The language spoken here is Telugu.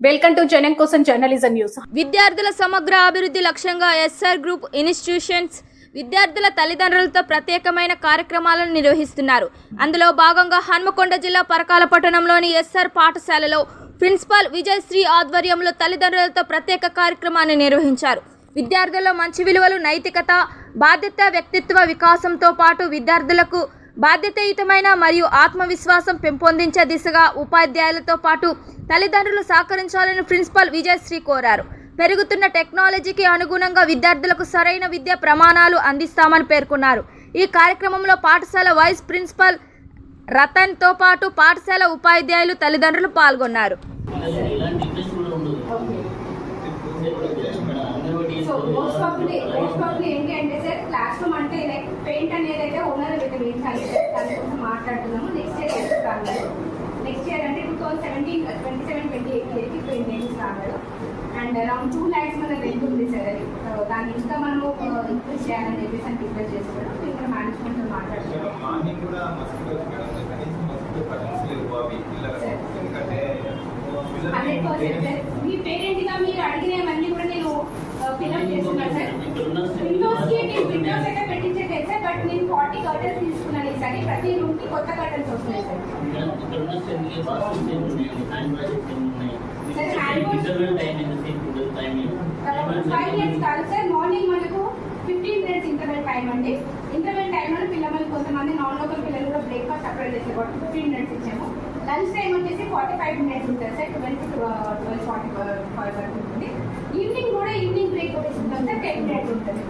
వెల్కమ్ టు జనం కోసం జర్నలిజం న్యూస్. విద్యార్థుల సమగ్ర అభివృద్ధి లక్ష్యంగా ఎస్ఆర్ గ్రూప్ ఇన్స్టిట్యూషన్స్ విద్యార్థుల తల్లిదండ్రులతో ప్రత్యేకమైన కార్యక్రమాలను నిర్వహిస్తున్నారు. అందులో భాగంగా హన్మకొండ జిల్లా పరకాల పట్టణంలోని ఎస్ఆర్ పాఠశాలలో ప్రిన్సిపాల్ విజయశ్రీ ఆధ్వర్యంలో తల్లిదండ్రులతో ప్రత్యేక కార్యక్రమాన్ని నిర్వహించారు. విద్యార్థుల్లో మంచి విలువలు, నైతికత, బాధ్యత, వ్యక్తిత్వ వికాసంతో పాటు విద్యార్థులకు బాధ్యతాయుతమైన మరియు ఆత్మవిశ్వాసం పెంపొందించే దిశగా ఉపాధ్యాయులతో పాటు తల్లిదండ్రులు సహకరించాలని ప్రిన్సిపాల్ విజయశ్రీ కోరారు. పెరుగుతున్న టెక్నాలజీకి అనుగుణంగా విద్యార్థులకు సరైన విద్యా ప్రమాణాలు అందిస్తామని పేర్కొన్నారు. ఈ కార్యక్రమంలో పాఠశాల వైస్ ప్రిన్సిపాల్ రతన్తో పాటు పాఠశాల ఉపాధ్యాయులు, తల్లిదండ్రులు పాల్గొన్నారు. సో మోస్ట్ ప్రాబ్లీ ఏంటి అంటే సార్, క్లాస్ రూమ్ అంటే లైక్ పెయింట్ అనేది అయితే ఓనర్ అయితే వేయించాలి సార్. దానికోసం మాట్లాడుతున్నాము. నెక్స్ట్ ఇయర్ రాగలరు. నెక్స్ట్ ఇయర్ అంటే 2027-28 పెయింట్ వేయించి రాగలరు. అండ్ అరౌండ్ 2 lakhs మన రెంట్ ఉంది సార్. అది దాన్ని ఇంకా మనము ఇంక్రీజ్ చేయాలని చెప్పేసి అని ప్రిపేర్ చేసుకోవడం. ఇంకా మేనేజ్మెంట్తో మాట్లాడుతున్నాం. మీ పేరెంట్గా మీరు అడిగినవన్నీ కూడా నేను ఫిల్అప్ చేస్తున్నాను సార్. విండోస్కి నేను విండోస్ అయితే పెట్టించట్లేదు సార్, బట్ నేను 40 కర్టన్స్ తీసుకున్నాను ఈసారి. ప్రతి రూమ్కి కొత్త కర్టన్స్ వస్తున్నాయి సార్. సార్ 5 minutes కాదు సార్, మార్నింగ్ మనకు 15 minutes ఇంటర్వెల్ టైం అండి. ఇంటర్వెల్ టైంలో పిల్లలు కొంతమంది నాన్ లోకల్ పిల్లలు కూడా బ్రేక్ఫాస్ట్ సపరేట్ చేసే కాబట్టి 15 minutes ఇచ్చాము. లంచ్ టైం వచ్చేసి 45 minutes ఉంటుంది సార్. 12-12:45 వరకు ఉంటుంది. ఈవినింగ్ బ్రేక్ ఒకటి ఉంటుంది సార్, 10 minutes ఉంటుంది.